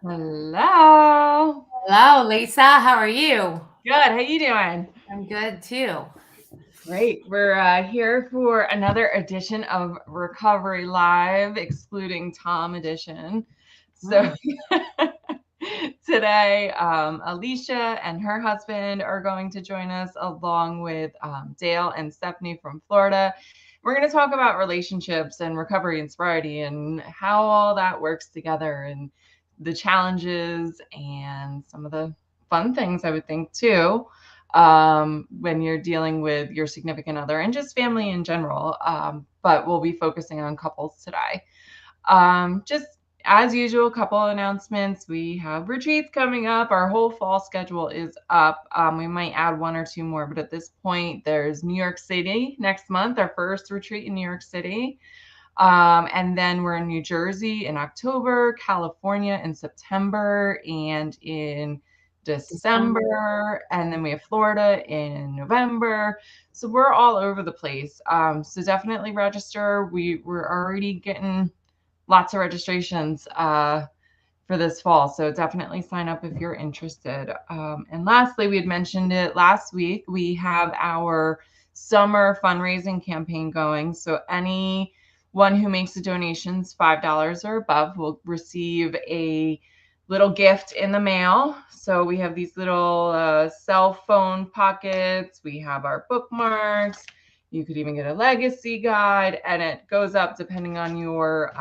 Hello. Hello, Lisa. How are you? Good. How you doing? I'm good too. Great. We're here for another edition of Recovery Live, excluding Tom edition. So Mm. today, Alicia and her husband are going to join us along with Dale and Stephanie from Florida. We're going to talk about relationships and recovery and sobriety and how all that works together and the challenges and some of the fun things I would think too when you're dealing with your significant other and just family in general. But we'll be focusing on couples today. Just as usual, couple announcements. We have retreats coming up. Our whole fall schedule is up. We might add one or two more, but at this point, there's New York City next month, our first retreat in New York City. And then we're in New Jersey in October, California in September, and in December. And then we have Florida in November. So we're all over the place. So definitely register. We're already getting lots of registrations for this fall. So definitely sign up if you're interested. And lastly, we had mentioned it last week. We have our summer fundraising campaign going. So anyone who makes the donations $5 or above will receive a little gift in the mail. So we have these little cell phone pockets. We have our bookmarks. You could even get a legacy guide, and it goes up depending on your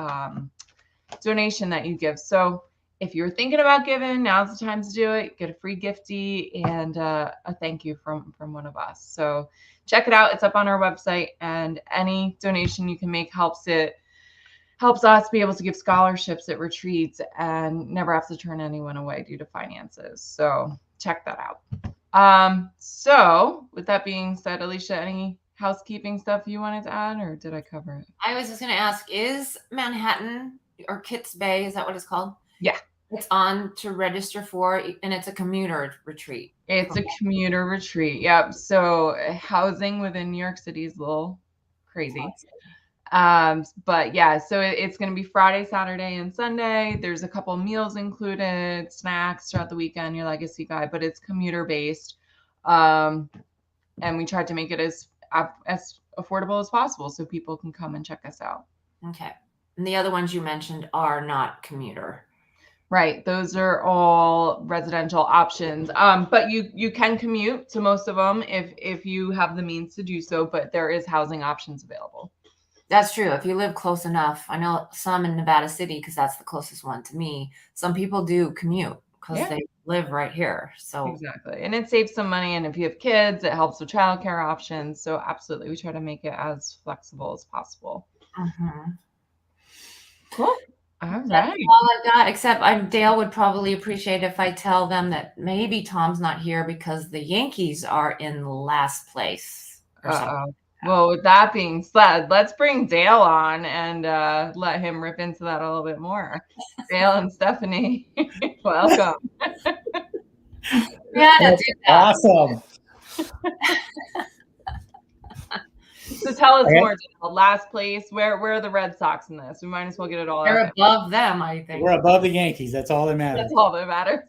donation that you give. So if you're thinking about giving, now's the time to do it. Get a free gifty and a thank you from one of us. So check it out. It's up on our website, and any donation you can make helps us be able to give scholarships at retreats and never have to turn anyone away due to finances. So check that out. So with that being said, Alicia, any housekeeping stuff you wanted to add, or did I cover it? I was just going to ask, is Manhattan or Kitts Bay, is that what it's called? Yeah. It's on to register for, and it's a commuter retreat. It's a commuter retreat. Yep. So housing within New York City is a little crazy. But yeah, so it's going to be Friday, Saturday, and Sunday. There's a couple meals included, snacks throughout the weekend, your legacy guide, but it's commuter based. And we tried to make it as affordable as possible so people can come and check us out. Okay. And the other ones you mentioned are not commuter. Right. Those are all residential options. But you can commute to most of them if you have the means to do so, but there is housing options available. That's true. If you live close enough, I know some in Nevada City, because that's the closest one to me. Some people do commute because they live right here. So exactly. And it saves some money. And if you have kids, it helps with childcare options. So absolutely, we try to make it as flexible as possible. Cool. All right. That's all I got, except Dale would probably appreciate if I tell them that maybe Tom's not here because the Yankees are in last place or something. Well, with that being said, let's bring Dale on and let him rip into that a little bit more. Dale and Stephanie, welcome. Yeah, that's awesome. So tell us more, Dale. Last place. Where are the Red Sox in this? We might as well get it all They're out above them, I think. We're above the Yankees. That's all that matters. That's all that matters.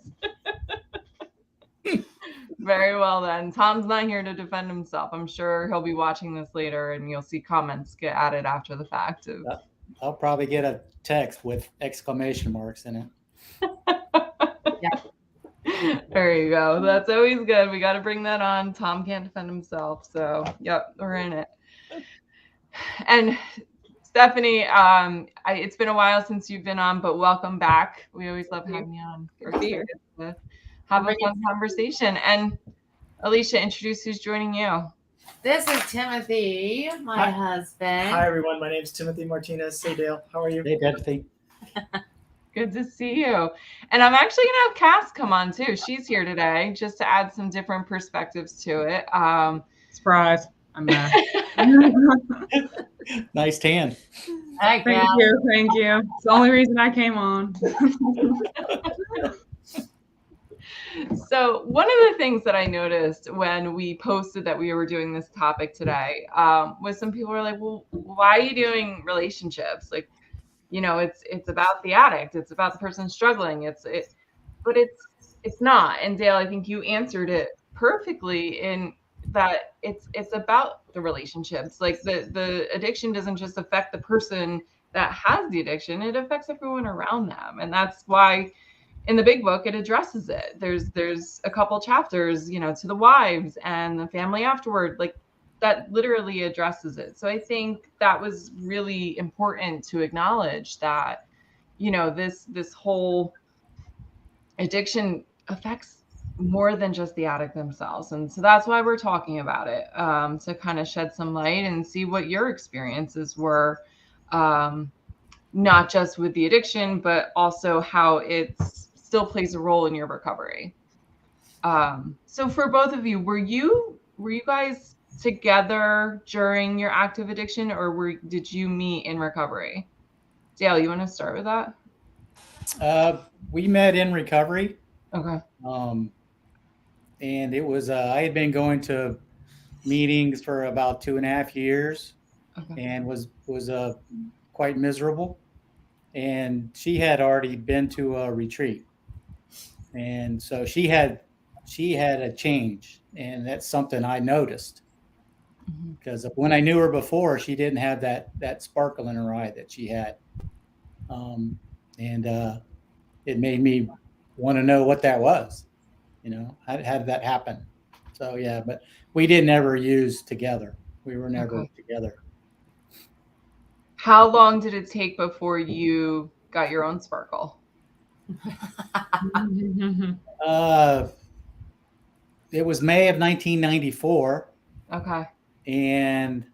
Very well then. Tom's not here to defend himself. I'm sure he'll be watching this later and you'll see comments get added after the fact. I'll probably get a text with exclamation marks in it. Yeah. There you go. That's always good. We got to bring that on. Tom can't defend himself. So, yep, we're in it. And Stephanie, it's been a while since you've been on, but welcome back. We always love having you on. Have a fun conversation. And Alicia, introduce who's joining you. This is Timothy, my husband. Hi, everyone. My name is Timothy Martinez. Hey, Dale. How are you? Hey, Timothy. Good to see you. And I'm actually going to have Cass come on, too. She's here today just to add some different perspectives to it. Surprise. I'm back. Nice tan. Thank you. Thank you. It's the only reason I came on. So one of the things that I noticed when we posted that we were doing this topic today was some people were like, well, why are you doing relationships? Like, it's about the addict. It's about the person struggling. But it's not. And Dale, I think you answered it perfectly in that it's about the relationships. Like the addiction doesn't just affect the person that has the addiction, it affects everyone around them. And that's why in the big book it addresses it. There's a couple chapters, to the wives and the family afterward, like that literally addresses it. So I think that was really important to acknowledge that, this whole addiction affects more than just the addict themselves. And so that's why we're talking about it, to kind of shed some light and see what your experiences were, not just with the addiction, but also how it still plays a role in your recovery. So for both of you, were you guys together during your active addiction, or did you meet in recovery? Dale, you want to start with that? We met in recovery. Okay. And it was, I had been going to meetings for about 2.5 years, Okay. and was quite miserable. And she had already been to a retreat. And so she had a change, and that's something I noticed. Because when I knew her before, she didn't have that sparkle in her eye that she had. And it made me want to know what that was. How did that happen? So yeah, but we didn't ever use together. We were never together. How long did it take before you got your own sparkle? It was May of 1994. Okay. And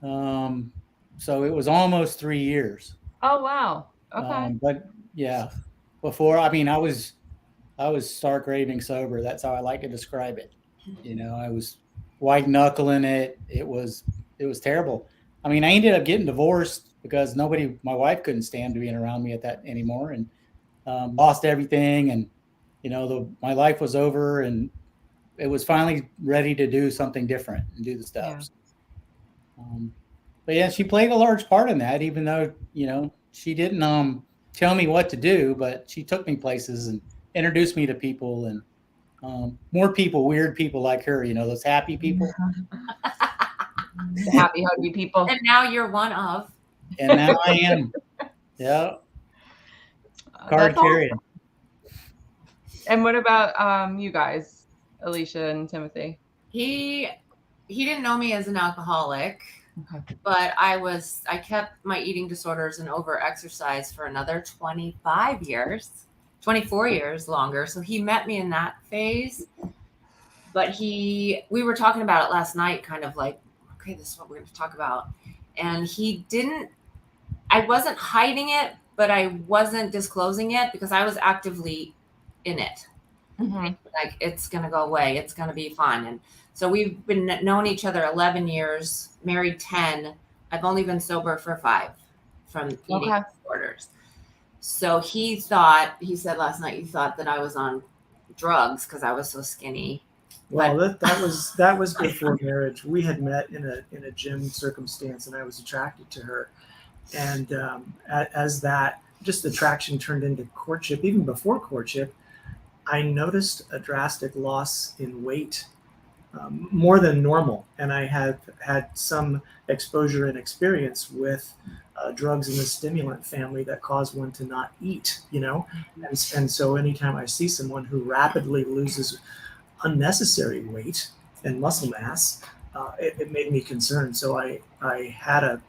so it was almost 3 years. Oh wow. Okay. But yeah, before, I was stark raving sober. That's how I like to describe it. I was white knuckling it. It was terrible. I ended up getting divorced because my wife couldn't stand being around me at that anymore, and lost everything. And, my life was over, and it was finally ready to do something different and do the steps. Yeah. But yeah, she played a large part in that, even though, she didn't tell me what to do, but she took me places and introduced me to people, and more people, weird people like her, those happy people. The happy, huggy people. And now you're one of. And now I am. Yeah. Card carrying. And what about you guys, Alicea and Timothy? He didn't know me as an alcoholic, but I kept my eating disorders and over exercise for another 24 years longer. So he met me in that phase. But we were talking about it last night, kind of like, okay, this is what we're going to talk about. And I wasn't hiding it, but I wasn't disclosing it because I was actively in it. Like, it's going to go away. It's going to be fun. And so we've been known each other 11 years, married 10. I've only been sober for 5 from eating disorders. So he said last night, he thought that I was on drugs because I was so skinny. Well, that was before marriage. We had met in a gym circumstance, and I was attracted to her. And as that just attraction turned into courtship, even before courtship, I noticed a drastic loss in weight, more than normal. And I had some exposure and experience with drugs in the stimulant family that cause one to not eat, and so anytime I see someone who rapidly loses unnecessary weight and muscle mass, it made me concerned. So I had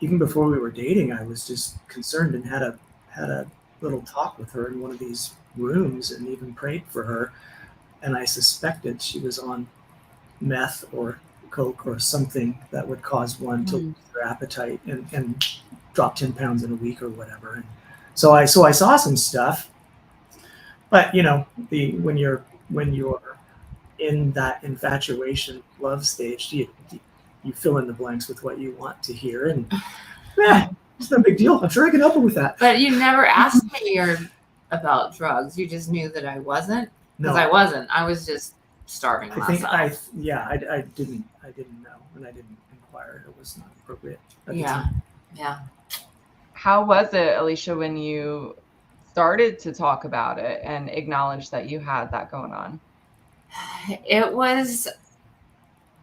even before we were dating, I was just concerned and had a little talk with her in one of these rooms and even prayed for her. And I suspected she was on meth or coke or something that would cause one to lose their appetite and drop 10 pounds in a week or whatever. And so I saw some stuff, but when you're in that infatuation love stage, you fill in the blanks with what you want to hear, and it's no big deal. I'm sure I can help her with that. But you never asked me about drugs. You just knew that I wasn't, because I wasn't. I was just starving myself. I didn't know, and I didn't inquire. It was not appropriate at the time. Yeah. How was it, Alicea, when you started to talk about it and acknowledge that you had that going on? It was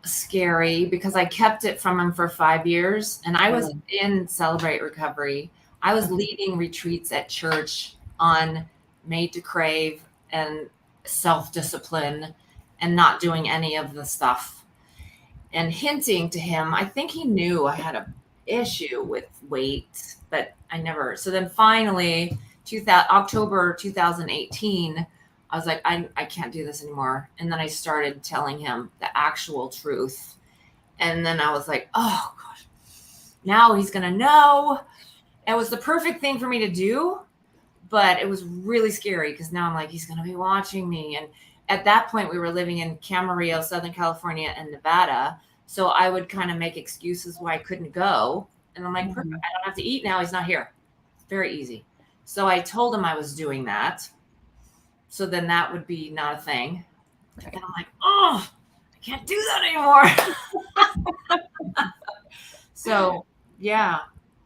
scary because I kept it from him for 5 years, and I was in Celebrate Recovery. I was leading retreats at church on Made to Crave and self-discipline and not doing any of the stuff and hinting to him. I think he knew I had a issue with weight, but I never. So then finally, October 2018, I was like, I can't do this anymore. And then I started telling him the actual truth. And then I was like, oh gosh, now he's going to know. It was the perfect thing for me to do, but it was really scary because now I'm like, he's going to be watching me. And at that point we were living in Camarillo, Southern California and Nevada. So I would kind of make excuses why I couldn't go. And I'm like, perfect, I don't have to eat now. He's not here. It's very easy. So I told him I was doing that. So then that would be not a thing. Right. And I'm like, oh, I can't do that anymore. So yeah,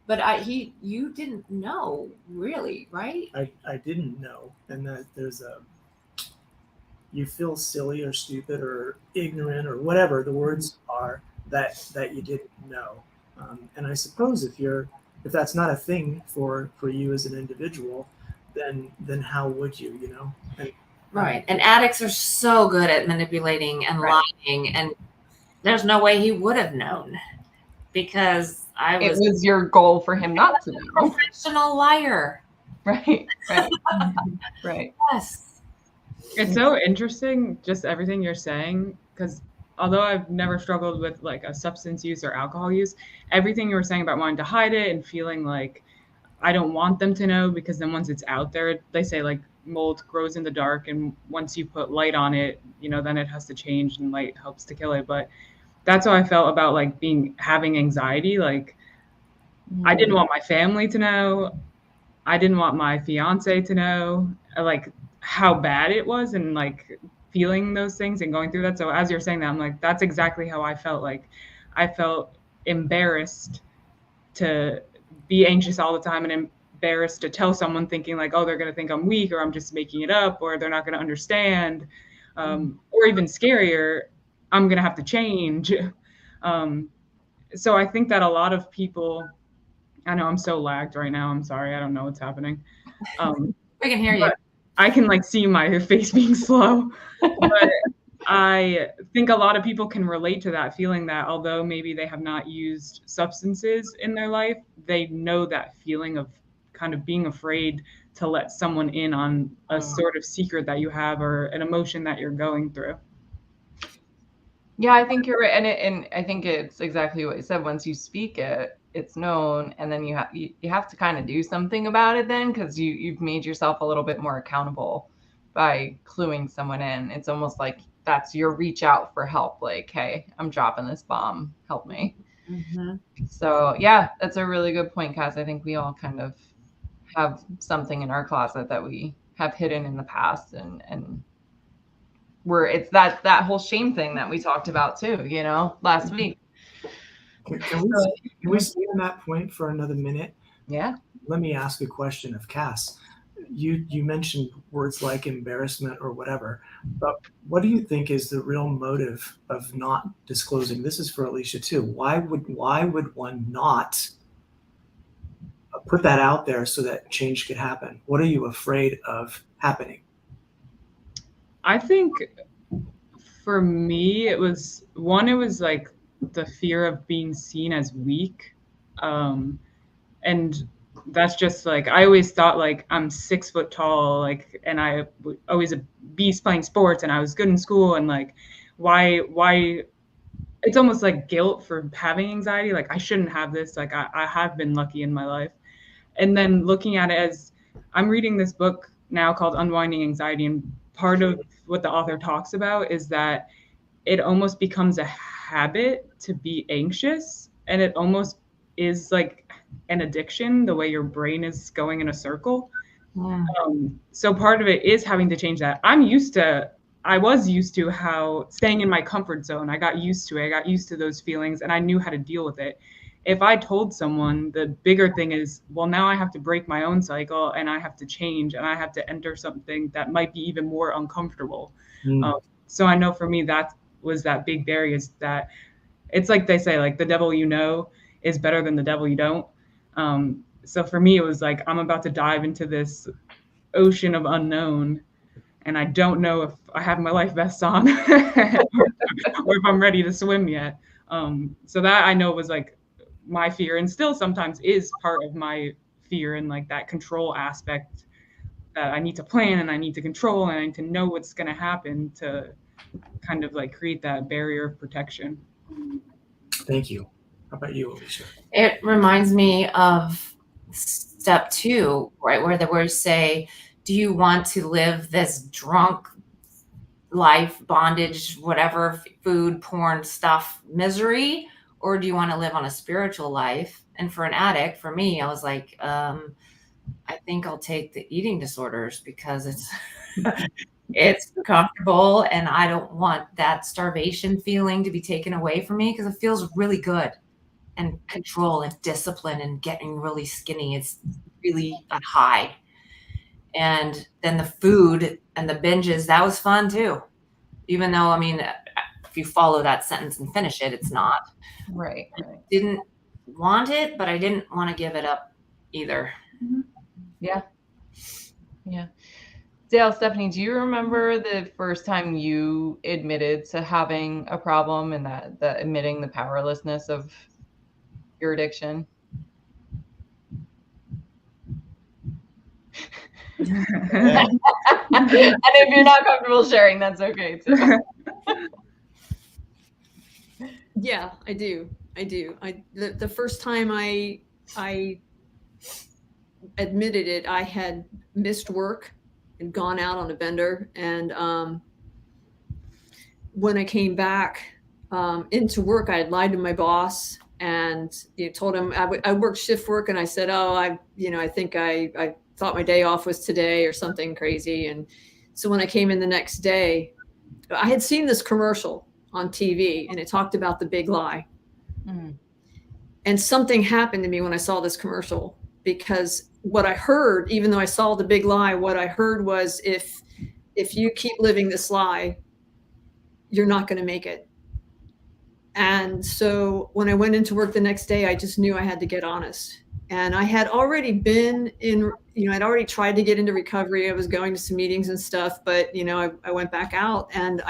but you didn't know really, right? I didn't know, and that you feel silly or stupid or ignorant or whatever the words are that you didn't know. And I suppose if that's not a thing for you as an individual, then how would you, And, right. And addicts are so good at manipulating and lying, and there's no way he would have known because it was your goal for him not to know. Professional liar. Right. Right. Yes. It's so interesting, just everything you're saying, because although I've never struggled with like a substance use or alcohol use, everything you were saying about wanting to hide it and feeling like I don't want them to know, because then once it's out there, they say like mold grows in the dark, and once you put light on it, then it has to change, and light helps to kill it. But that's how I felt about like having anxiety. Like I didn't want my family to know. I didn't want my fiance to know like how bad it was, and like feeling those things and going through that. So as you're saying that, I'm like, that's exactly how I felt. Like I felt embarrassed to be anxious all the time and embarrassed to tell someone, thinking like, oh, they're going to think I'm weak, or I'm just making it up, or they're not going to understand. Or even scarier, I'm going to have to change. So I think that a lot of people, I know I'm so lagged right now. I'm sorry. I don't know what's happening. We can hear you. I can like see my face being slow. But I think a lot of people can relate to that feeling, that although maybe they have not used substances in their life, they know that feeling of kind of being afraid to let someone in on a sort of secret that you have or an emotion that you're going through. Yeah, I think you're right. And I think it's exactly what you said. Once you speak it, it's known, and then you have to kind of do something about it then, because you've made yourself a little bit more accountable by cluing someone in. It's almost like that's your reach out for help. Like, hey, I'm dropping this bomb. Help me. Mm-hmm. So yeah, that's a really good point, Cass. I think we all kind of have something in our closet that we have hidden in the past, and it's that whole shame thing that we talked about too, last week. Can we stay on that point for another minute? Yeah. Let me ask a question of Cass. You mentioned words like embarrassment or whatever, but what do you think is the real motive of not disclosing? This is for Alicea too. Why would one not put that out there so that change could happen? What are you afraid of happening? I think for me, it was like the fear of being seen as weak. And that's just like, I always thought like I'm 6 foot tall, like, and I always a beast playing sports, and I was good in school, and like, why it's almost like guilt for having anxiety. Like I shouldn't have this. Like I have been lucky in my life. And then looking at it as I'm reading this book now called Unwinding Anxiety, and part of what the author talks about is that it almost becomes a habit to be anxious, and it almost is like an addiction, the way your brain is going in a circle. Yeah. So part of it is having to change that. I was used to how staying in my comfort zone, I got used to those feelings, and I knew how to deal with it. if I told someone, the bigger thing is, well, now I have to break my own cycle and I have to change and I have to enter something that might be even more uncomfortable. So I know for me, that was that big barrier, is that it's like they say, like, the devil you know is better than the devil you don't. So for me, it was like, I'm about to dive into this ocean of unknown, and I don't know if I have my life vest on or if I'm ready to swim yet. So that I know was like my fear, and still sometimes is part of my fear, and like that control aspect, that I need to plan and I need to control and I need to know what's going to happen to kind of like create that barrier of protection. Thank you. How about you, Alicea? It reminds me of step 2, right, where the words say, do you want to live this drunk life, bondage, whatever, food, porn stuff, misery, or do you want to live on a spiritual life? And for an addict, for me, I was like, I think I'll take the eating disorders, because it's it's comfortable, and I don't want that starvation feeling to be taken away from me, because it feels really good, and control and discipline and getting really skinny. It's really a high. And then the food and the binges, that was fun too. Even though, I mean, if you follow that sentence and finish it, it's not. Right. Didn't want it, but I didn't want to give it up either. Yeah. Dale, Stephanie, do you remember the first time you admitted to having a problem, and that admitting the powerlessness of your addiction? And if you're not comfortable sharing, that's okay too. Yeah, I do. The first time I admitted it, I had missed work and gone out on a bender, and when I came back into work, I had lied to my boss and told him I worked shift work, and I said, oh, I think I thought my day off was today or something crazy. And so when I came in the next day, I had seen this commercial on TV, and it talked about the big lie. And something happened to me when I saw this commercial, because what I heard, even though I saw the big lie, what I heard was, if you keep living this lie, you're not going to make it. And so when I went into work the next day, I just knew I had to get honest. And I had already been in, I'd already tried to get into recovery. I was going to some meetings and stuff, but, I went back out, and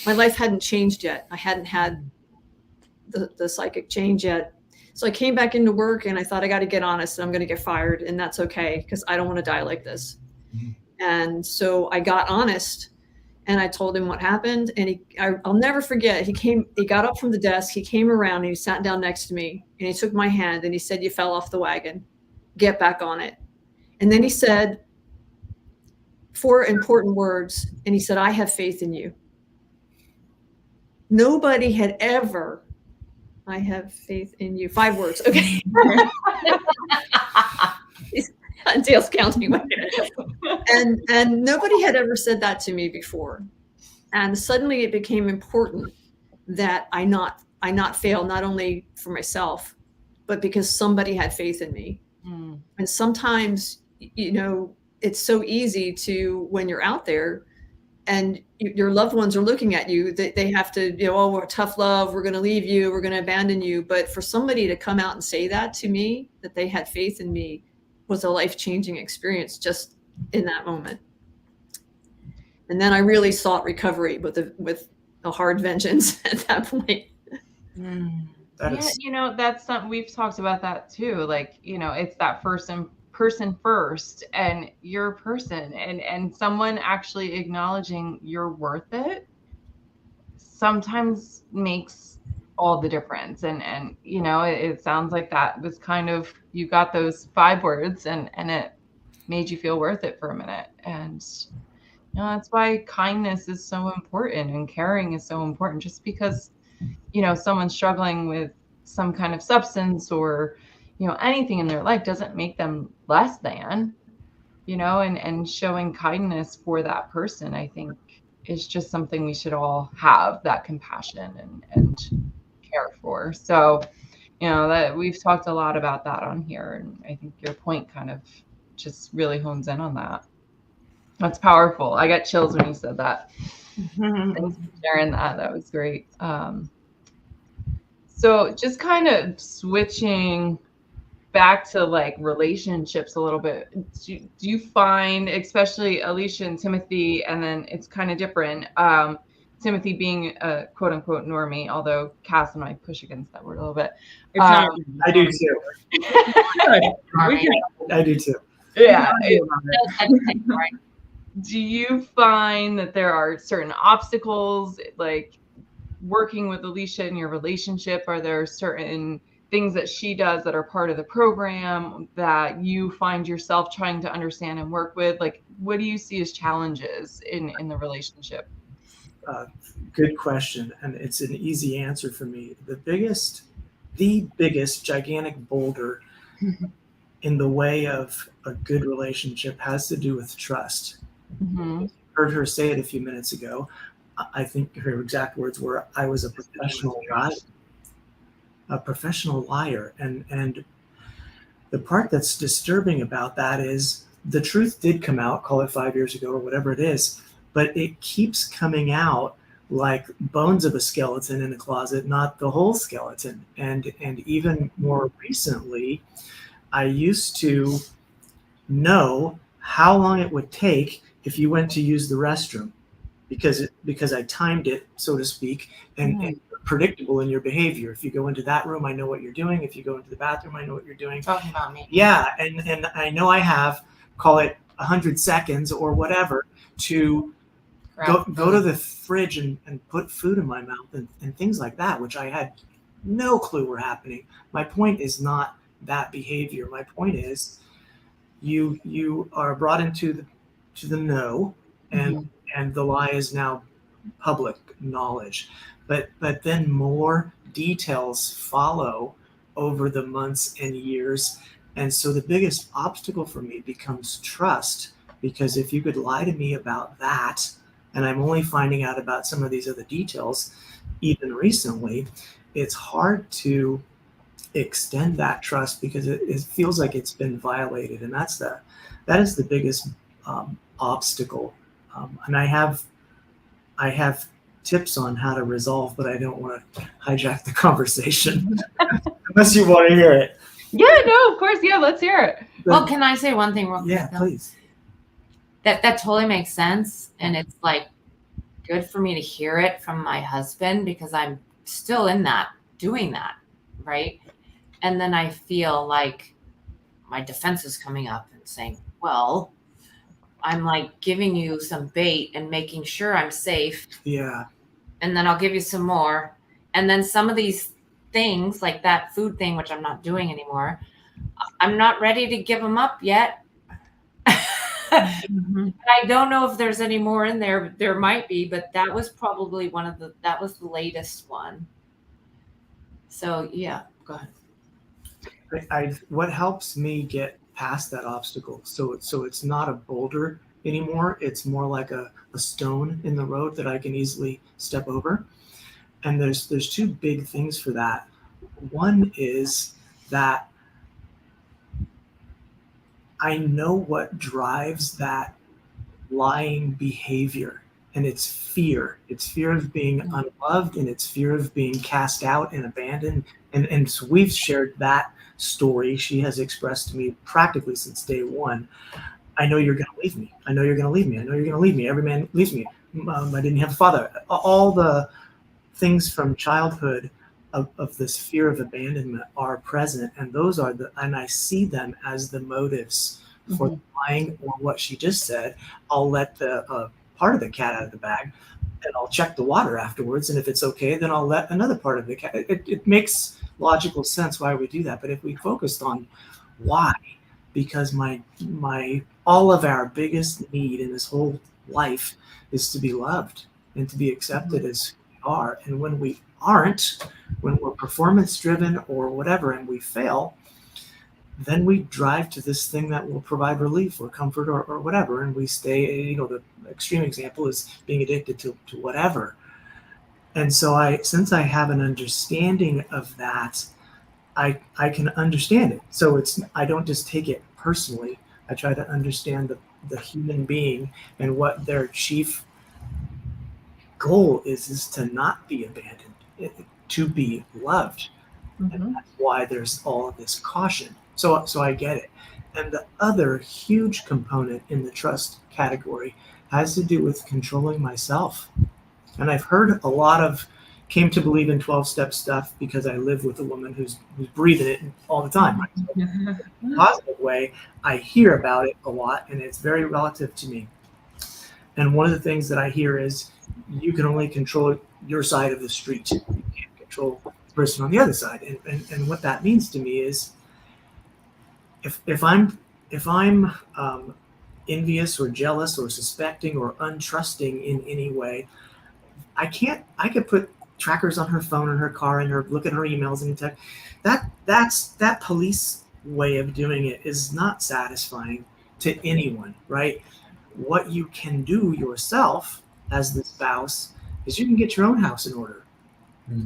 my life hadn't changed yet. I hadn't had the psychic change yet. So I came back into work, and I thought, I got to get honest, and I'm going to get fired, and that's okay, because I don't want to die like this. And so I got honest, and I told him what happened. And I'll never forget, he got up from the desk, he came around, and he sat down next to me, and he took my hand, and he said, you fell off the wagon, get back on it. And then he said 4 important words, and he said, I have faith in you. Nobody had ever, I have faith in you. 5 words. Okay. Dale's counting my head. And nobody had ever said that to me before. And suddenly it became important that I not fail, not only for myself, but because somebody had faith in me. And sometimes, it's so easy to, when you're out there and your loved ones are looking at you, they have to, oh, we're tough love, we're going to leave you, we're going to abandon you. But for somebody to come out and say that to me, that they had faith in me, was a life-changing experience just in that moment. And then I really sought recovery with a hard vengeance at that point. That's something we've talked about that too. Like, it's that person first, and your person, and someone actually acknowledging you're worth it sometimes makes all the difference. And it sounds like that was kind of, you got those 5 words and it made you feel worth it for a minute. And that's why kindness is so important, and caring is so important. Just because someone's struggling with some kind of substance or anything in their life doesn't make them less than, and showing kindness for that person, I think, is just something we should all have, that compassion and care for. So You know, that we've talked a lot about that on here, and I think your point kind of just really hones in on that. That's powerful. I got chills when you said that. Thanks for sharing that. That was great. So just kind of switching back to like relationships a little bit. Do you find, especially Alicea and Timothy, and then it's kind of different. Timothy being a quote unquote normie, although Cass and I push against that word a little bit. I do too. I do too. Yeah. Do you find that there are certain obstacles, like working with Alicea in your relationship? Are there certain things that she does that are part of the program that you find yourself trying to understand and work with? Like, what do you see as challenges in the relationship? Good question. And it's an easy answer for me. The biggest gigantic boulder in the way of a good relationship has to do with trust. Mm-hmm. Heard her say it a few minutes ago. I think her exact words were, "I was a professional liar." And the part that's disturbing about that is the truth did come out, call it 5 years ago or whatever it is, but it keeps coming out like bones of a skeleton in a closet, not the whole skeleton. And even more recently, I used to know how long it would take if you went to use the restroom, because I timed it, so to speak, and you're predictable in your behavior. If you go into that room, I know what you're doing. If you go into the bathroom, I know what you're doing. Talking about me. Yeah, and I know I have, call it 100 seconds or whatever, to go to the fridge and put food in my mouth and things like that, which I had no clue were happening. My point is not that behavior. My point is you are brought into the know, and the lie is now public knowledge. But then more details follow over the months and years. And so the biggest obstacle for me becomes trust, because if you could lie to me about that, and I'm only finding out about some of these other details even recently, it's hard to extend that trust because it feels like it's been violated. And that is the biggest obstacle. And I have tips on how to resolve, but I don't want to hijack the conversation unless you want to hear it. Yeah, no, of course. Yeah, let's hear it. Well, can I say one thing real quick? Yeah, please. That totally makes sense. And it's like good for me to hear it from my husband, because I'm still in that, doing that, right? And then I feel like my defense is coming up and saying, well, I'm like giving you some bait and making sure I'm safe. Yeah. And then I'll give you some more. And then some of these things, like that food thing, which I'm not doing anymore, I'm not ready to give them up yet. I don't know if there's any more in there. There might be, but that was probably that was the latest one. So yeah, go ahead. What helps me get past that obstacle, so it's not a boulder anymore, it's more like a stone in the road that I can easily step over. And there's two big things for that. One is that I know what drives that lying behavior, and it's fear. It's fear of being unloved, and it's fear of being cast out and abandoned. And so we've shared that story. She has expressed to me practically since day one, I know you're going to leave me. I know you're going to leave me. I know you're going to leave me. Every man leaves me. I didn't have a father. All the things from childhood of this fear of abandonment are present, and those are and I see them as the motives for lying or what she just said. I'll let the part of the cat out of the bag, and I'll check the water afterwards, and if it's okay, then I'll let another part of the cat. It makes logical sense why we do that. But if we focused on why, because my all of our biggest need in this whole life is to be loved and to be accepted as we are. And when we aren't, when we're performance driven or whatever, and we fail, then we drive to this thing that will provide relief or comfort or whatever, and we stay. The extreme example is being addicted to whatever. And so since I have an understanding of that, I can understand it. So I don't just take it personally. I try to understand the human being and what their chief goal is to not be abandoned, to be loved. And that's why there's all of this caution. So I get it. And the other huge component in the trust category has to do with controlling myself. And I've heard a lot of came to believe in 12-step stuff because I live with a woman who's breathing it all the time. Right? So in a positive way, I hear about it a lot, and it's very relative to me. And one of the things that I hear is you can only control your side of the street. You can't control the person on the other side. And what that means to me is if I'm envious or jealous or suspecting or untrusting in any way, I could put trackers on her phone and her car and her look at her emails and text. That police way of doing it is not satisfying to anyone, right? What you can do yourself as the spouse is you can get your own house in order.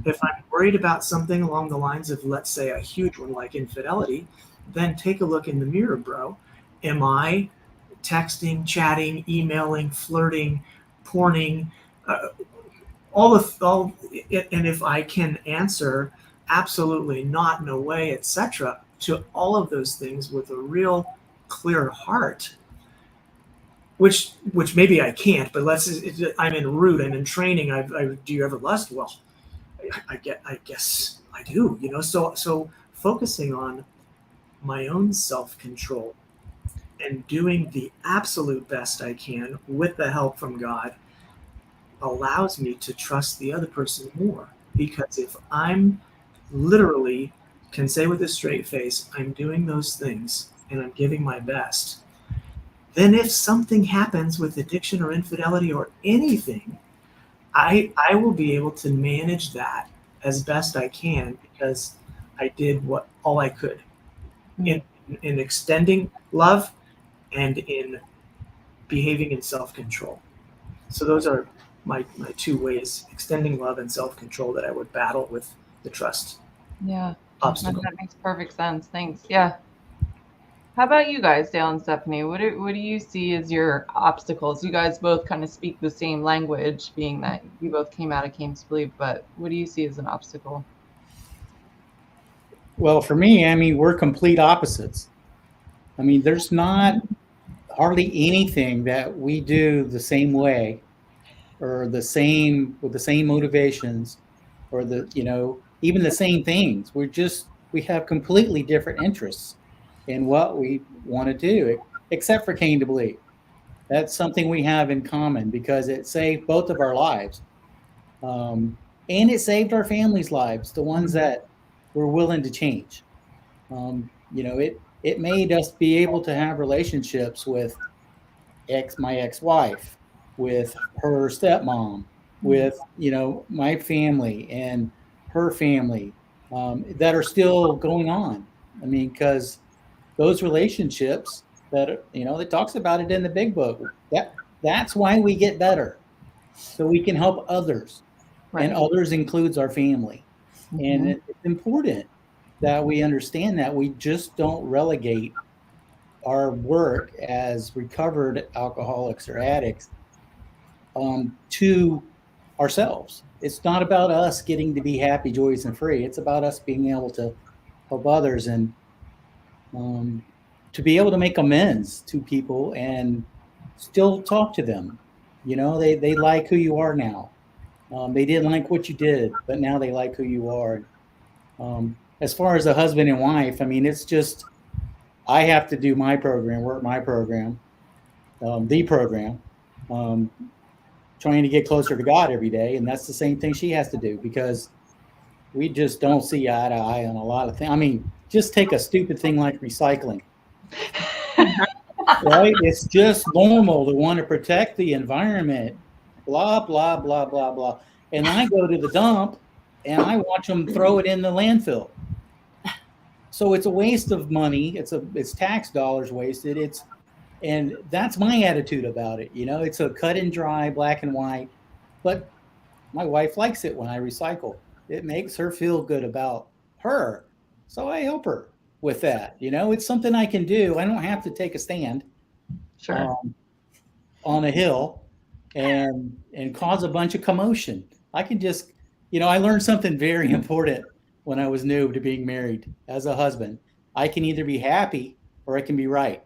If I'm worried about something along the lines of, let's say, a huge one like infidelity, then take a look in the mirror, bro. Am I texting, chatting, emailing, flirting, porning, and if I can answer absolutely not, no way, etc., to all of those things with a real clear heart, which maybe I can't, but I'm in route, I'm in training. Do you ever lust? Well, I guess I do. So focusing on my own self-control and doing the absolute best I can with the help from God allows me to trust the other person more. Because if I'm literally can say with a straight face, I'm doing those things and I'm giving my best, then if something happens with addiction or infidelity or anything, I will be able to manage that as best I can because I did all I could in extending love and in behaving in self-control. So those are my two ways: extending love and self-control that I would battle with the trust obstacle. That makes perfect sense. Thanks. Yeah. How about you guys, Dale and Stephanie? What do you see as your obstacles? You guys both kind of speak the same language, being that you both came out of Came to Believe, but what do you see as an obstacle? Well, for me, I mean, we're complete opposites. I mean, there's not hardly anything that we do the same way or with the same motivations or even the same things. We have completely different interests in what we want to do, except for Came to Believe. That's something we have in common because it saved both of our lives. And it saved our families' lives, the ones that were willing to change. It made us be able to have relationships with my ex-wife, with her stepmom, with my family and her family that are still going on. I mean, because those relationships that it talks about it in the big book. That's why we get better, so we can help others, and others includes our family. And it's important that we understand that we just don't relegate our work as recovered alcoholics or addicts to ourselves. It's not about us getting to be happy, joyous, and free. It's about us being able to help others and to be able to make amends to people and still talk to them. They like who you are now. They didn't like what you did, but now they like who you are. As far as a husband and wife, I mean, it's just, I have to do my program, work my program, the program, trying to get closer to God every day. And that's the same thing she has to do because we just don't see eye to eye on a lot of things. I mean, just take a stupid thing like recycling. Right? It's just normal to want to protect the environment, blah, blah, blah, blah, blah. And I go to the dump and I watch them throw it in the landfill. So it's a waste of money. It's tax dollars wasted. And that's my attitude about it. It's a cut and dry, black and white. But my wife likes it when I recycle. It makes her feel good about her. So I help her with that. It's something I can do. I don't have to take a stand Sure. On a hill and cause a bunch of commotion. I can just, I learned something very important when I was new to being married as a husband. I can either be happy or I can be right.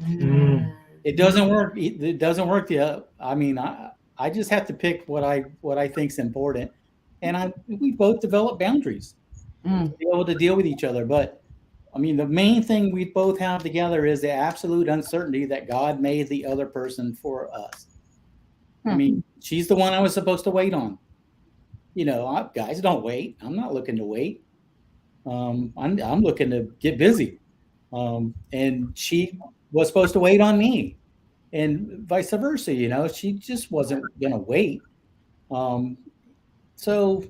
Mm. It doesn't work. It doesn't work. I just have to pick what I think's important, and we both develop boundaries to be able to deal with each other. But the main thing we both have together is the absolute uncertainty that God made the other person for us. She's the one I was supposed to wait on. Guys don't wait. I'm not looking to wait. I'm looking to get busy. And she was supposed to wait on me, and vice versa. She just wasn't going to wait. So,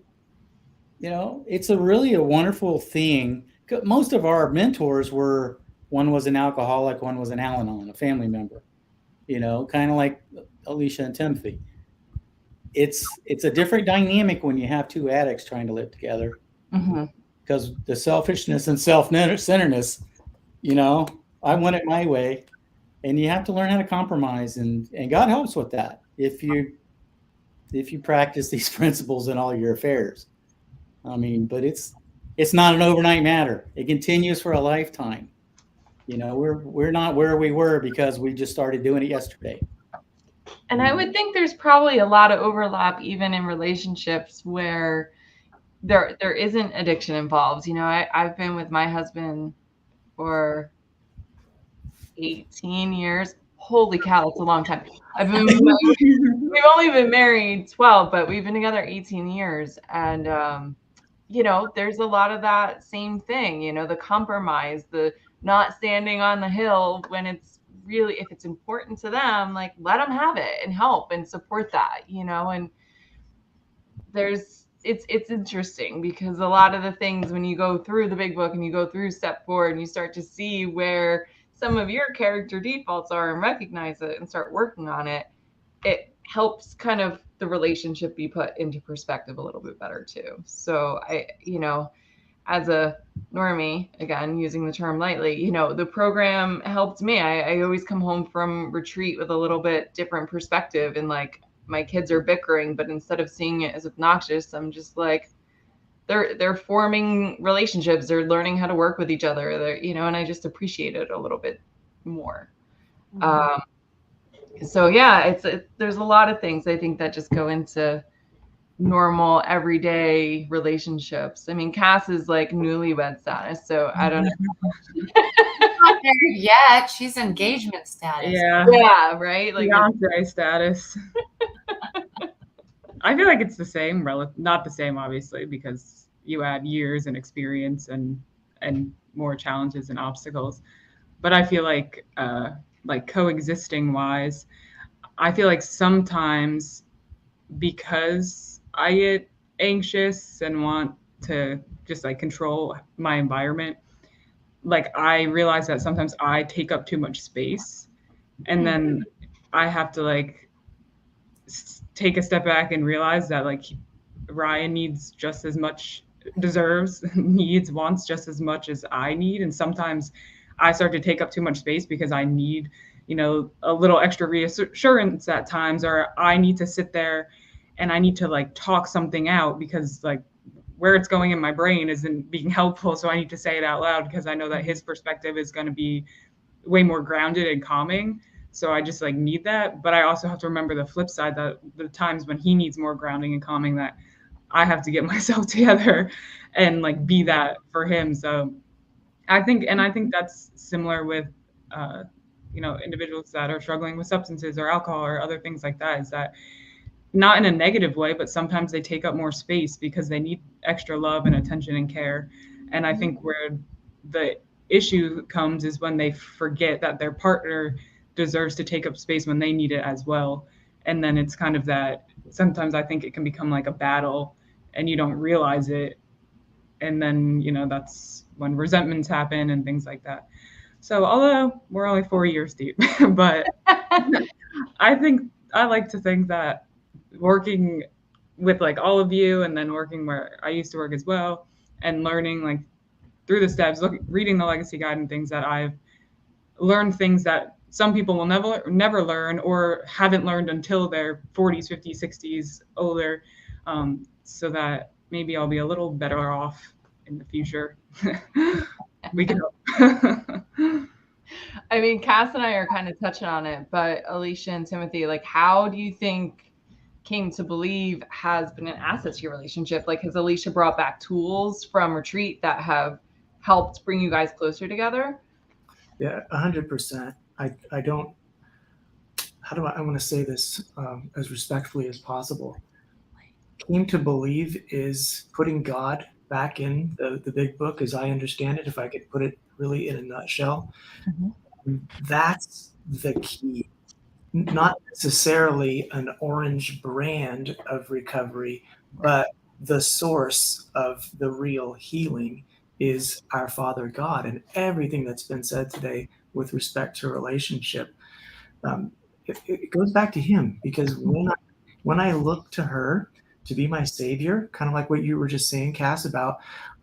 it's really a wonderful thing. Most of our mentors one was an alcoholic, one was an Al-Anon, a family member, kind of like Alicea and Timothy. It's a different dynamic when you have two addicts trying to live together, because the selfishness and self-centeredness, I want it my way, and you have to learn how to compromise, and God helps with that if you practice these principles in all your affairs. But it's not an overnight matter. It continues for a lifetime. We're not where we were because we just started doing it yesterday. And I would think there's probably a lot of overlap even in relationships where there isn't addiction involved. I've been with my husband for 18 years. Holy cow, that's a long time. We've only been married 12, but we've been together 18 years. And, there's a lot of that same thing, the compromise, the not standing on the hill when it's really, if it's important to them, like let them have it and help and support that, and it's interesting because a lot of the things when you go through the big book and you go through step 4 and you start to see where some of your character defaults are and recognize it and start working on it, it helps kind of the relationship be put into perspective a little bit better too. So I, as a normie, again, using the term lightly, the program helped me. I always come home from retreat with a little bit different perspective, and like my kids are bickering, but instead of seeing it as obnoxious, I'm just like, they're forming relationships. They're learning how to work with each other. And I just appreciate it a little bit more. So yeah, there's a lot of things I think that just go into normal everyday relationships. Cass is like newlywed status, so I don't know. Not married yet. She's engagement status. Yeah, right. Like fiance status. I feel like it's the same, not the same, obviously, because you add years and experience and more challenges and obstacles. But I feel like coexisting wise, I feel like sometimes because I get anxious and want to just like control my environment, like I realize that sometimes I take up too much space, and then I have to like take a step back and realize that like Ryan needs just as much, wants just as much as I need. And sometimes I start to take up too much space because I need, a little extra reassurance at times, or I need to sit there and I need to like talk something out because like where it's going in my brain isn't being helpful. So I need to say it out loud because I know that his perspective is going to be way more grounded and calming. So I just like need that. But I also have to remember the flip side, that the times when he needs more grounding and calming, that I have to get myself together and like be that for him. So I think that's similar with, individuals that are struggling with substances or alcohol or other things like that, is that not in a negative way, but sometimes they take up more space because they need extra love and attention and care. And I think where the issue comes is when they forget that their partner deserves to take up space when they need it as well. And then it's kind of that, sometimes I think it can become like a battle and you don't realize it. And then, that's when resentments happen and things like that. So although we're only 4 years deep, but I like to think that working with like all of you, and then working where I used to work as well, and learning like through the steps, reading the legacy guide and things, that I've learned things that some people will never learn or haven't learned until they're 40s, 50s, 60s, older, so that maybe I'll be a little better off in the future. We can hope. I mean, Cass and I are kind of touching on it, but Alicea and Timothy, like, how do you think Came to Believe has been an asset to your relationship? Like, has Alicea brought back tools from retreat that have helped bring you guys closer together? Yeah, 100%. I don't. How do I want to say this as respectfully as possible? Came to Believe is putting God back in the big book, as I understand it. If I could put it really in a nutshell, that's the key. Not necessarily an orange brand of recovery, but the source of the real healing is our Father God. And everything that's been said today with respect to relationship, it goes back to Him. Because when I look to her to be my savior, kind of like what you were just saying, Cass, about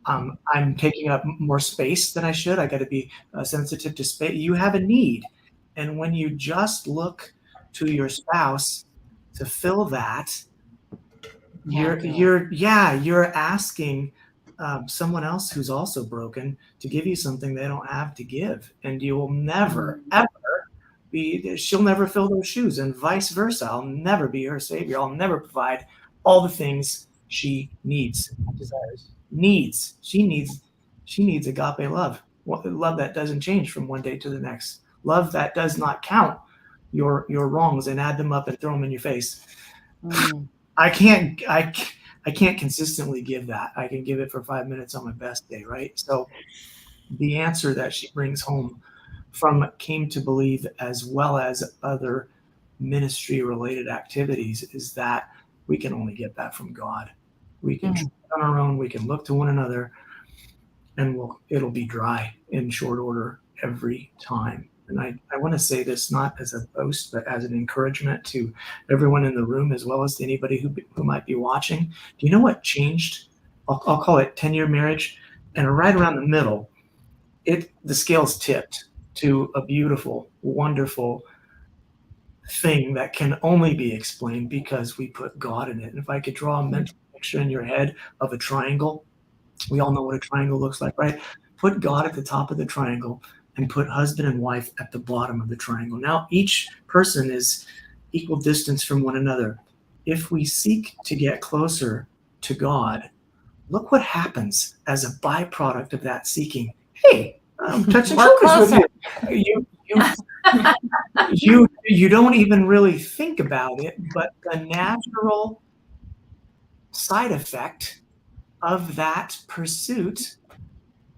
I'm taking up more space than I should. I got to be sensitive to space. You have a need. And when you just look to your spouse to fill that, you're asking someone else who's also broken to give you something they don't have to give, and you will never ever be. She'll never fill those shoes, and vice versa. I'll never be her savior. I'll never provide all the things she needs, desires, needs. She needs agape love, love that doesn't change from one day to the next. Love that does not count your wrongs and add them up and throw them in your face. I can't consistently give that. I can give it for 5 minutes on my best day, right? So the answer that she brings home from Came to Believe, as well as other ministry related activities, is that we can only get that from God. We can try on our own, we can look to one another, and it'll be dry in short order every time. And I want to say this not as a boast, but as an encouragement to everyone in the room, as well as to anybody who might be watching. Do you know what changed? I'll call it 10-year marriage. And right around the middle, the scales tipped to a beautiful, wonderful thing that can only be explained because we put God in it. And if I could draw a mental picture in your head of a triangle, we all know what a triangle looks like, right? Put God at the top of the triangle and put husband and wife at the bottom of the triangle. Now, each person is equal distance from one another. If we seek to get closer to God, look what happens as a byproduct of that seeking. Hey, I'm touching shoulders with you. You don't even really think about it, but the natural side effect of that pursuit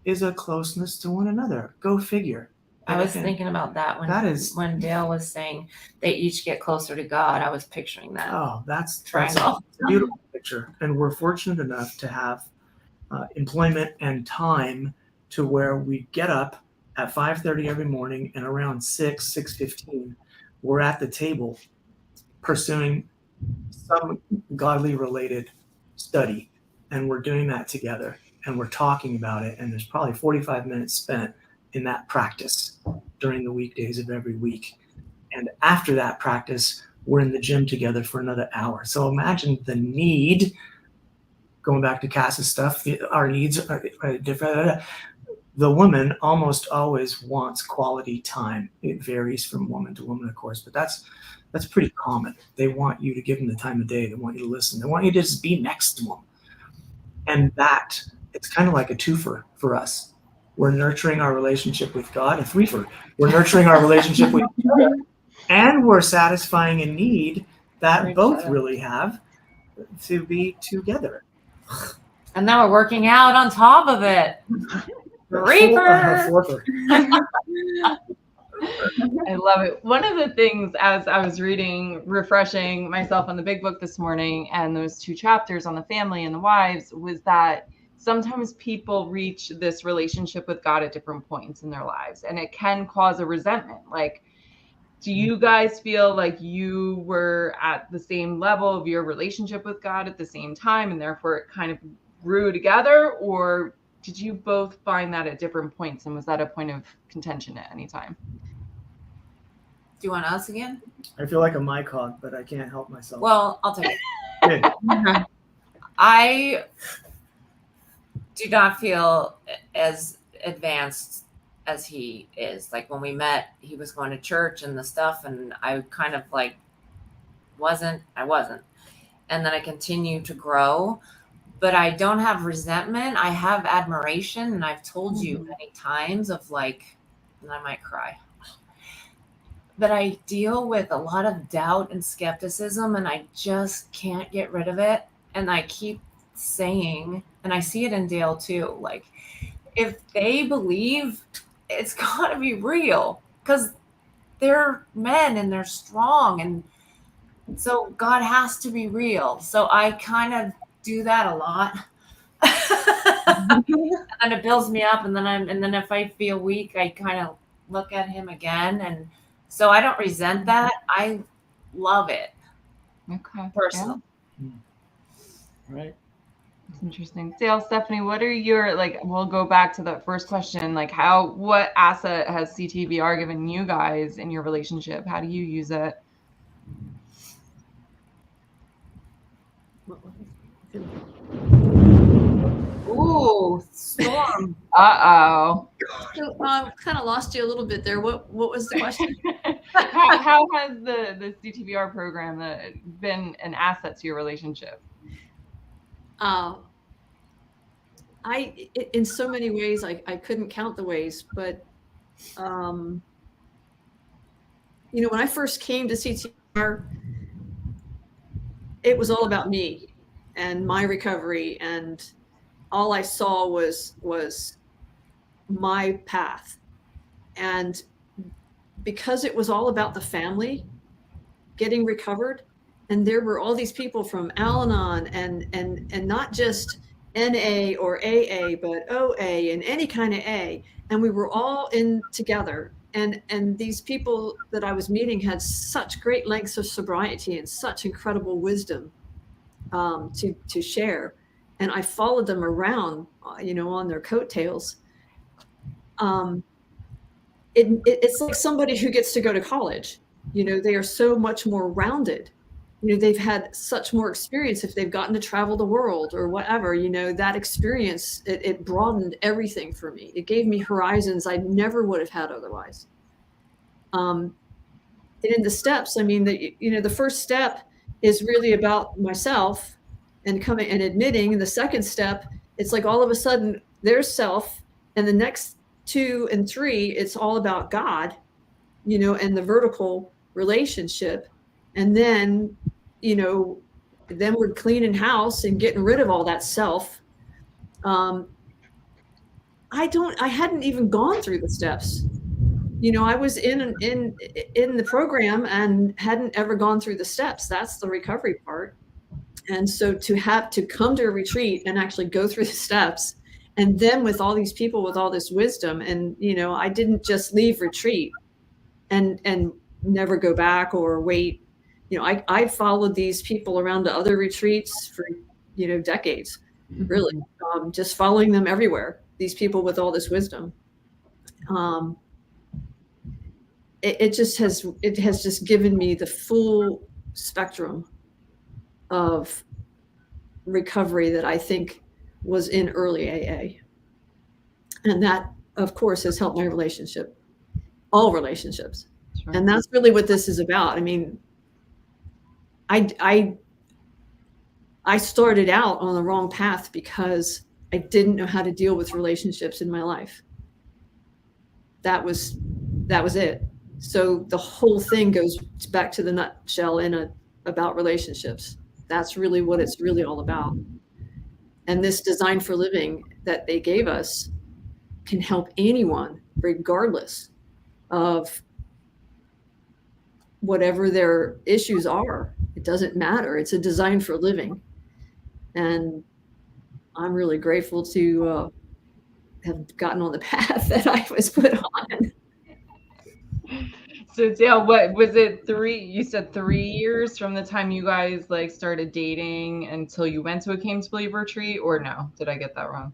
is a closeness to one another. Go figure. I was thinking about that when Dale was saying they each get closer to God. I was picturing that. Oh, that's triangle. A beautiful picture. And we're fortunate enough to have employment and time to where we get up at 5:30 every morning, and around 6:15, we're at the table pursuing some godly related study. And we're doing that together. And we're talking about it, and there's probably 45 minutes spent in that practice during the weekdays of every week. And after that practice, we're in the gym together for another hour. So imagine the need, going back to Cass's stuff, our needs are different. The woman almost always wants quality time. It varies from woman to woman, of course, but that's pretty common. They want you to give them the time of day. They want you to listen. They want you to just be next to them. And that, it's kind of like a twofer for us. We're nurturing our relationship with God, a threefer. We're nurturing our relationship with each other, and we're satisfying a need that both really have to be together. And now we're working out on top of it. Reaper. I love it. One of the things, as I was refreshing myself on the big book this morning, and those 2 chapters on the family and the wives, was that sometimes people reach this relationship with God at different points in their lives, and it can cause a resentment. Like, do you guys feel like you were at the same level of your relationship with God at the same time, and therefore it kind of grew together? Or did you both find that at different points, and was that a point of contention at any time? Do you want us again? I feel like a mic hog, but I can't help myself. Well, I'll take it. Good. I do not feel as advanced as he is. Like when we met, he was going to church and the stuff, and I kind of like I wasn't. And then I continue to grow, but I don't have resentment. I have admiration, and I've told you many times of like, and I might cry, but I deal with a lot of doubt and skepticism, and I just can't get rid of it. And I keep saying, and I see it in Dale too, like if they believe, it's got to be real, because they're men and they're strong, and so God has to be real. So I kind of do that a lot. And it builds me up, and then if I feel weak, I kind of look at him again, and so I don't resent that. I love it. Okay. Personally. Yeah. Right. That's interesting. Dale, Stephanie, what are your, like, we'll go back to that first question, like what asset has CTVR given you guys in your relationship? How do you use it? Ooh, storm. Uh-oh. So, kind of lost you a little bit there. What was the question? How has the CTVR program been an asset to your relationship? In so many ways, I couldn't count the ways, but when I first came to CTVR, it was all about me and my recovery, and all I saw was my path. And because it was all about the family getting recovered, and there were all these people from Al-Anon and not just NA or AA, but OA and any kind of A, and we were all in together. And these people that I was meeting had such great lengths of sobriety and such incredible wisdom to share. And I followed them around, on their coattails. It's like somebody who gets to go to college. They are so much more rounded. They've had such more experience if they've gotten to travel the world or whatever. That experience, it broadened everything for me. It gave me horizons I never would have had otherwise. And in the steps, the first step is really about myself and coming and admitting. And the second step, it's like all of a sudden there's self, and the next 2 and 3, it's all about God, and the vertical relationship. And then, then we're cleaning house and getting rid of all that self. I hadn't even gone through the steps. I was in the program and hadn't ever gone through the steps. That's the recovery part. And so to have to come to a retreat and actually go through the steps, and then with all these people with all this wisdom, and I didn't just leave retreat and never go back or wait. I followed these people around to other retreats for decades, really, just following them everywhere. These people with all this wisdom. It has just given me the full spectrum of recovery that I think was in early AA. And that, of course, has helped my relationship, all relationships. Sure. And that's really what this is about. I started out on the wrong path because I didn't know how to deal with relationships in my life. That was it. So the whole thing goes back to the nutshell about relationships. That's really what it's really all about. And this design for living that they gave us can help anyone, regardless of whatever their issues are. It doesn't matter. It's a design for living. And I'm really grateful to have gotten on the path that I was put on. So Dale, what was it? You said 3 years from the time you guys started dating until you went to a Came to Believe retreat, or no? Did I get that wrong?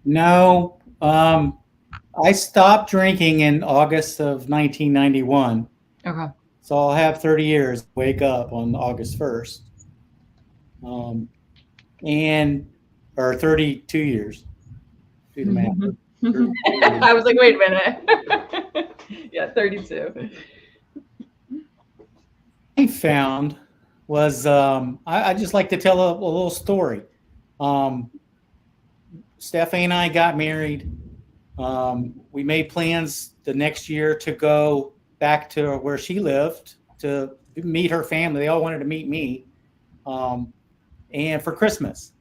No, I stopped drinking in August of 1991. Okay. So I'll have 30 years, wake up on August 1st. And, or 32 years. Do the math. I was like, wait a minute. Yeah, 32. I found was, I just like to tell a little story. Stephanie and I got married. We made plans the next year to go back to where she lived to meet her family. They all wanted to meet me, and for Christmas.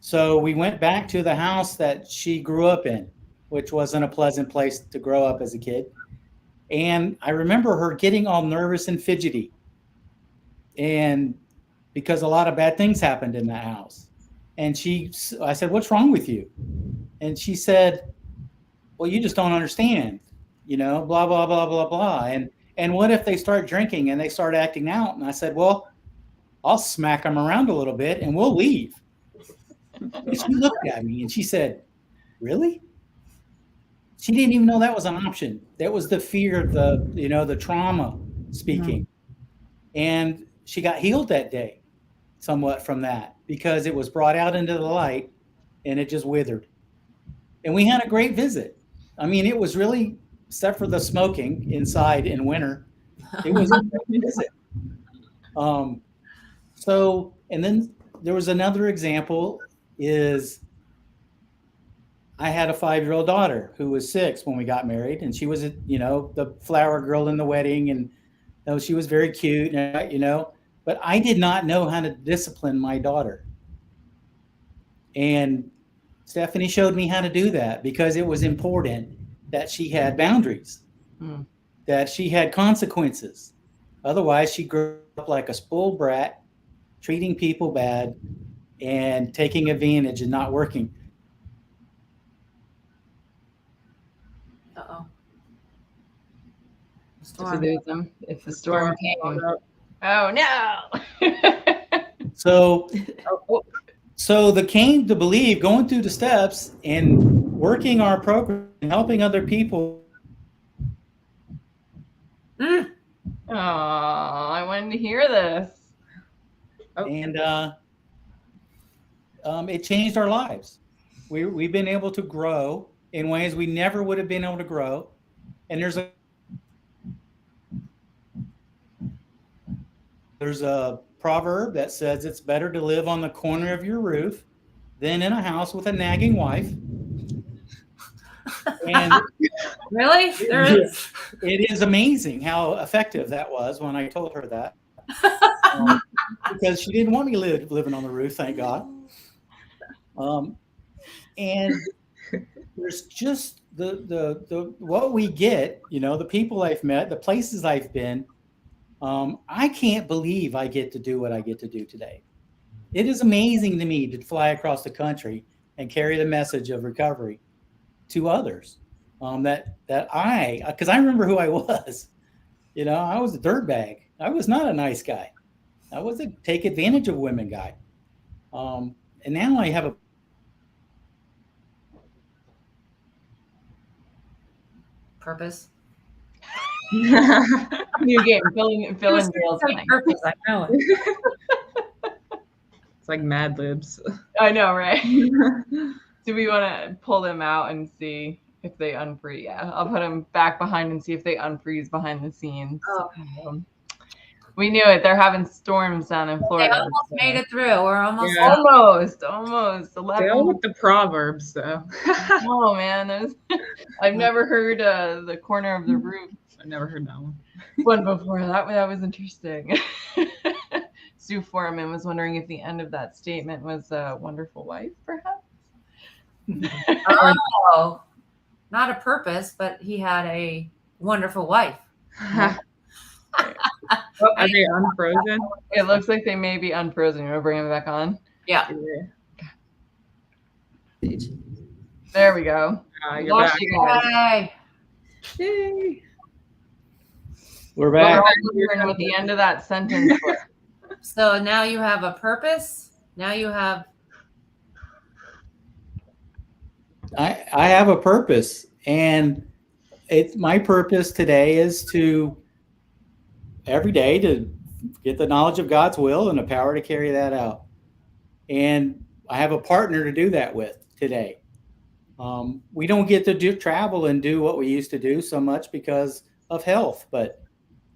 So we went back to the house that she grew up in, which wasn't a pleasant place to grow up as a kid. And I remember her getting all nervous and fidgety. And because a lot of bad things happened in that house. And I said, "What's wrong with you?" And she said, "Well, you just don't understand, blah, blah, blah, blah, blah. And what if they start drinking and they start acting out?" And I said, "Well, I'll smack them around a little bit and we'll leave." And she looked at me and she said, "Really?" She didn't even know that was an option. That was the fear, the trauma speaking. And she got healed that day somewhat from that because it was brought out into the light and it just withered. And we had a great visit. I mean, it was really, except for the smoking inside in winter, it was a great visit. So, and then there was another example is I had a 5-year-old daughter who was 6 when we got married, and she was, the flower girl in the wedding, and she was very cute, but I did not know how to discipline my daughter. And Stephanie showed me how to do that because it was important that she had boundaries, that she had consequences. Otherwise, she grew up like a spoiled brat, treating people bad and taking advantage and not working. Uh-oh. Storm. If the storm came. Oh, no. So the came to believe, going through the steps and working our program and helping other people. Oh, I wanted to hear this. And it changed our lives. We've been able to grow in ways we never would have been able to grow. And there's a proverb that says it's better to live on the corner of your roof than in a house with a nagging wife. And really? There is? It is amazing how effective that was when I told her that. Because she didn't want me living on the roof, thank God. And there's just the what we get, the people I've met, the places I've been. I can't believe I get to do what I get to do today. It is amazing to me to fly across the country and carry the message of recovery to others. Because I remember who I was. I was a dirtbag. I was not a nice guy. I was a take advantage of women guy. And now I have a purpose. New game, filling Dale's purpose. I know it. It's like Mad Libs. I know, right? Do we want to pull them out and see if they unfreeze? Yeah, I'll put them back behind and see if they unfreeze behind the scenes. Oh. We knew it. They're having storms down in Florida. They almost made it through. We're almost. Yeah. Almost. 11. Dale with the proverbs, though. Oh man, I've never heard the corner of the roof. I've never heard that one before. That was interesting. Sue Foreman was wondering if the end of that statement was a wonderful wife, perhaps. Oh, not a purpose, but he had a wonderful wife. Are they unfrozen? It looks like they may be unfrozen. You want to bring them back on? Yeah. There we go. You're back. Yay. We're back. We're with the end of that sentence. So now you have a purpose. Now you have I have a purpose, and my purpose today is to every day to get the knowledge of God's will and the power to carry that out. And I have a partner to do that with today. We don't get to travel and do what we used to do so much because of health, but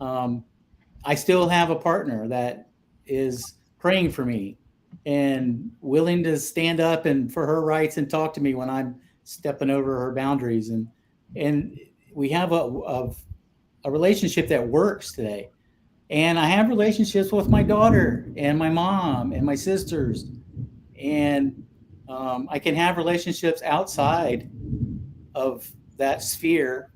I still have a partner that is praying for me and willing to stand up and for her rights and talk to me when I'm stepping over her boundaries. And we have a relationship that works today. And I have relationships with my daughter and my mom and my sisters. And I can have relationships outside of that sphere,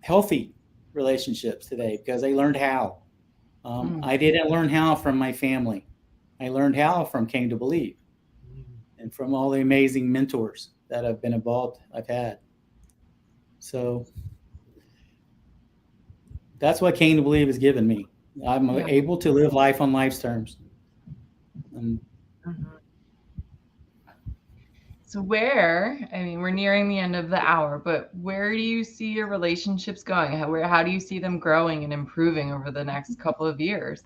healthy relationships today, because I learned how. I didn't learn how from my family. I learned how from Came to Believe and from all the amazing mentors that I've been involved, I've had. So that's what Came to Believe has given me. I'm able to live life on life's terms. So we're nearing the end of the hour, but where do you see your relationships going? How do you see them growing and improving over the next couple of years?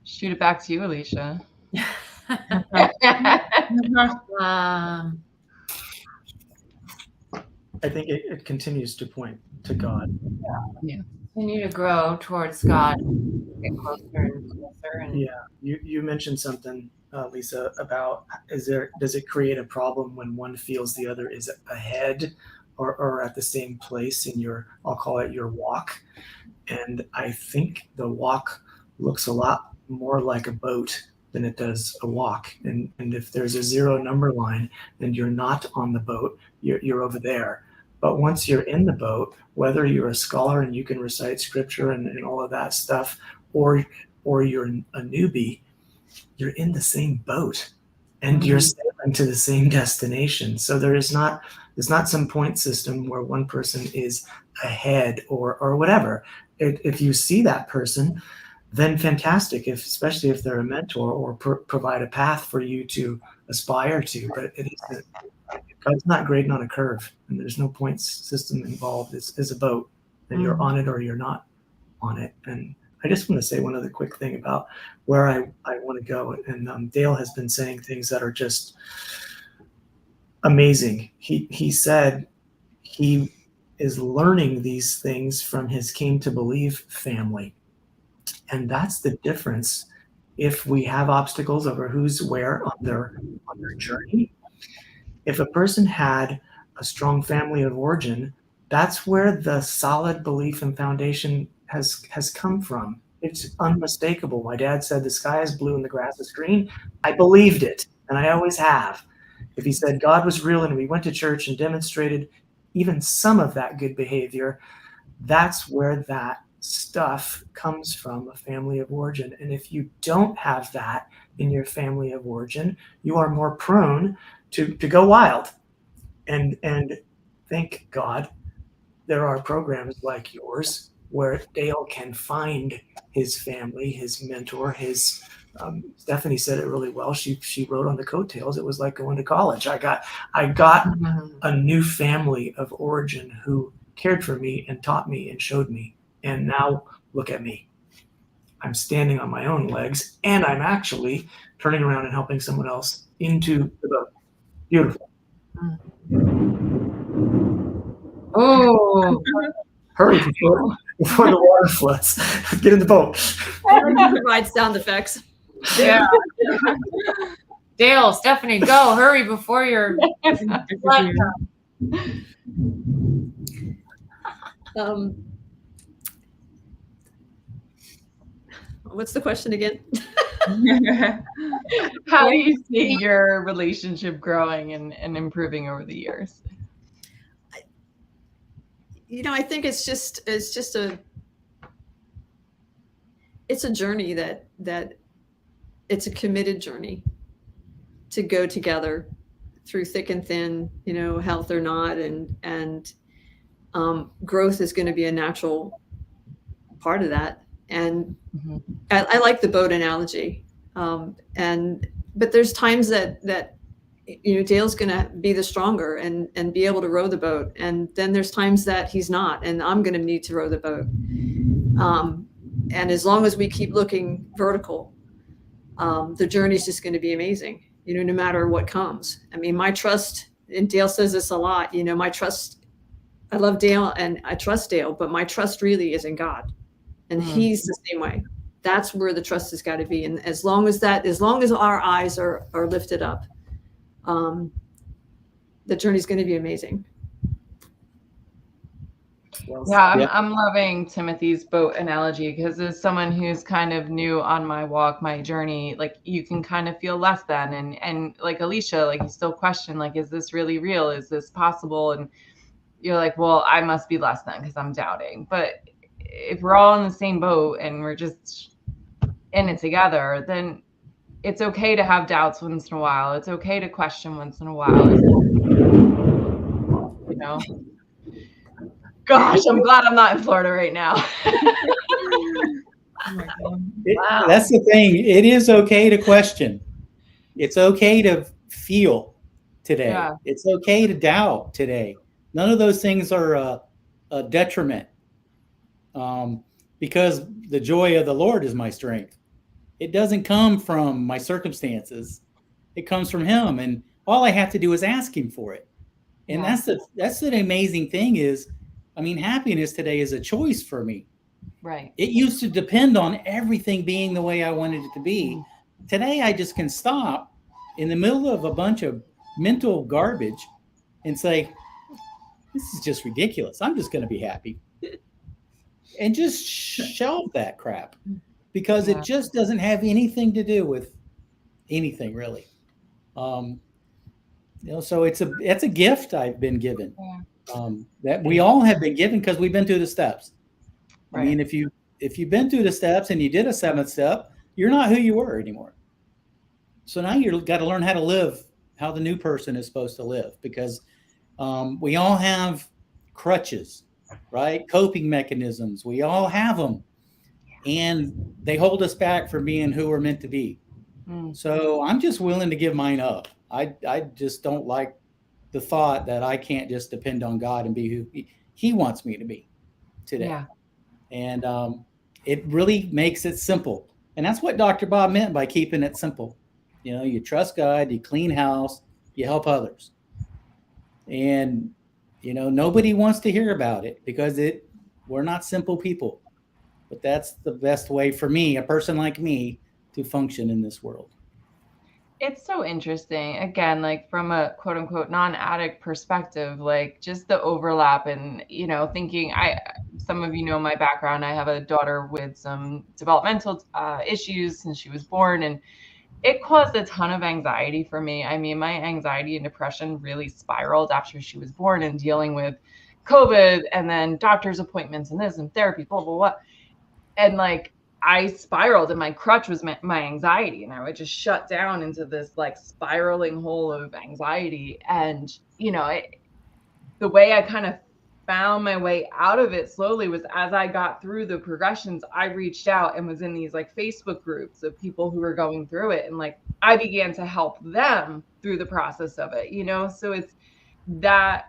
Shoot it back to you, Alicea. I think it continues to point to God. Yeah. Continue to grow towards God, get closer and closer. And yeah, you mentioned something, Lisa, about does it create a problem when one feels the other is ahead or at the same place in your, I'll call it your walk. And I think the walk looks a lot more like a boat than it does a walk. And if there's a 0 number line, then you're not on the boat, you're over there. But once you're in the boat, whether you're a scholar and you can recite scripture and all of that stuff, or you're a newbie, you're in the same boat and you're sailing to the same destination. So there's not some point system where one person is ahead or whatever. If you see that person, then fantastic, especially if they're a mentor or provide a path for you to aspire to. But God's not grading on a curve, and there's no points system involved. It's a boat, and you're on it or you're not on it. And I just want to say one other quick thing about where I want to go. And Dale has been saying things that are just amazing. He said he is learning these things from his Came to Believe family. And that's the difference. If we have obstacles over who's where on their journey, if a person had a strong family of origin, that's where the solid belief and foundation has come from. It's unmistakable. My dad said the sky is blue and the grass is green. I believed it, and I always have. If he said God was real and we went to church and demonstrated even some of that good behavior, that's where that stuff comes from, a family of origin. And if you don't have that in your family of origin, you are more prone to go wild. And thank God there are programs like yours where Dale can find his family, his mentor, his Stephanie said it really well. She wrote on the coattails. It was like going to college. I got a new family of origin who cared for me and taught me and showed me. And now look at me. I'm standing on my own legs, and I'm actually turning around and helping someone else into the boat. Beautiful. oh, Hurry before the water floods. Get in the boat. Provide sound effects. yeah. Dale, Stephanie, go, hurry before you're what's the question again? How do you see your relationship growing and improving over the years? I think it's just a journey that it's a committed journey to go together through thick and thin, health or not, and growth is going to be a natural part of that. And I like the boat analogy. But there's times that Dale's going to be the stronger and be able to row the boat. And then there's times that he's not, and I'm going to need to row the boat. And as long as we keep looking vertical, the journey is just going to be amazing, no matter what comes. I mean, my trust, and Dale says this a lot, my trust, I love Dale and I trust Dale, but my trust really is in God, and he's the same way. That's where the trust has got to be. And as long as our eyes are lifted up, the journey is going to be amazing. Yeah, I'm loving Timothy's boat analogy, because as someone who's kind of new on my walk, my journey, like you can kind of feel less than, and like Alicea, like you still question, like, is this really real? Is this possible? And you're like, well, I must be less than because I'm doubting. But if we're all in the same boat and we're just in it together, then it's okay to have doubts once in a while. It's okay to question once in a while. Gosh, I'm glad I'm not in Florida right now. Wow. That's the thing. It is okay to question. It's okay to feel today. Yeah. It's okay to doubt today. None of those things are a detriment, because the joy of the Lord is my strength. It doesn't come from my circumstances. It comes from Him, and all I have to do is ask Him for it. And that's the amazing thing is, I mean, happiness today is a choice for me. Right. It used to depend on everything being the way I wanted it to be. Today, I just can stop in the middle of a bunch of mental garbage and say, this is just ridiculous. I'm just going to be happy. And just shelve that crap, because it just doesn't have anything to do with anything really. So it's a gift I've been given, that we all have been given, because we've been through the steps. Right. I mean, if you've been through the steps and you did a 7th step, you're not who you were anymore. So now you've got to learn how to live, how the new person is supposed to live, because we all have crutches, right? Coping mechanisms. We all have them, and they hold us back from being who we're meant to be. So I'm just willing to give mine up. I just don't like the thought that I can't just depend on God and be who He wants me to be today. Yeah. And it really makes it simple. And that's what Dr. Bob meant by keeping it simple. You trust God, you clean house, you help others. And, nobody wants to hear about it, because we're not simple people. But that's the best way for me, a person like me, to function in this world. It's so interesting. Again, like from a quote unquote non-addict perspective, like just the overlap and, thinking some of you know my background. I have a daughter with some developmental issues since she was born, and it caused a ton of anxiety for me. I mean, my anxiety and depression really spiraled after she was born, and dealing with COVID and then doctor's appointments and this and therapy, blah, blah, blah. And like, I spiraled, and my crutch was my anxiety, and I would just shut down into this like spiraling hole of anxiety. And, the way I kind of found my way out of it slowly was, as I got through the progressions, I reached out and was in these like Facebook groups of people who were going through it. And like, I began to help them through the process of it, so it's that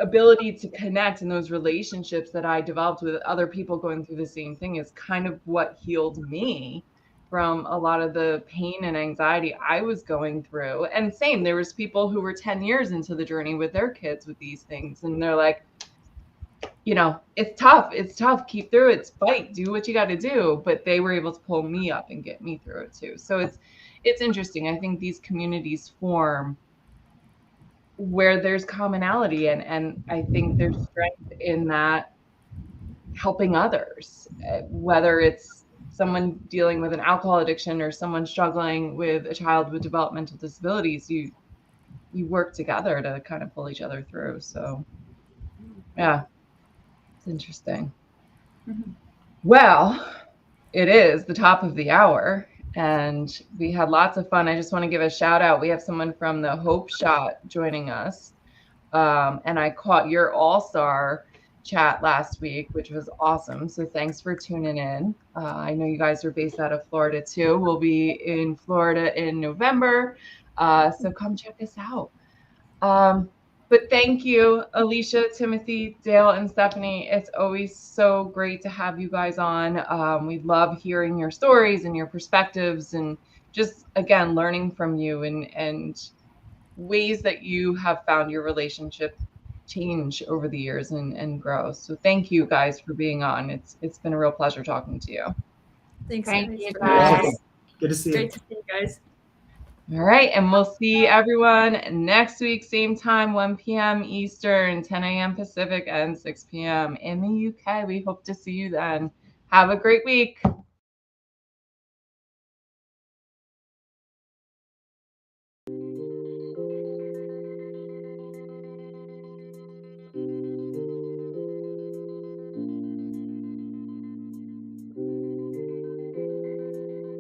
ability to connect, and those relationships that I developed with other people going through the same thing is kind of what healed me from a lot of the pain and anxiety I was going through. And same, there was people who were 10 years into the journey with their kids with these things, and they're like, it's tough, keep through it, fight, do what you got to do. But they were able to pull me up and get me through it too. So it's interesting. I think these communities form where there's commonality, and I think there's strength in that, helping others, whether it's someone dealing with an alcohol addiction or someone struggling with a child with developmental disabilities. You work together to kind of pull each other through. So yeah, it's interesting. Mm-hmm. Well, it is the top of the hour, and we had lots of fun. I just want to give a shout out. We have someone from the Hope Shot joining us. And I caught your all-star chat last week, which was awesome. So thanks for tuning in. I know you guys are based out of Florida too. We'll be in Florida in November. So come check us out. But thank you, Alicia, Timothy, Dale, and Stephanie. It's always so great to have you guys on. We love hearing your stories and your perspectives, and just, again, learning from you and ways that you have found your relationship change over the years and grow. So thank you guys for being on. It's been a real pleasure talking to you. Thanks. Thank guys. you, You're guys. welcome. Good to see you. Great to see you guys. All right, and we'll see everyone next week, same time, 1 p.m. Eastern, 10 a.m. Pacific, and 6 p.m. in the UK. We hope to see you then. Have a great week.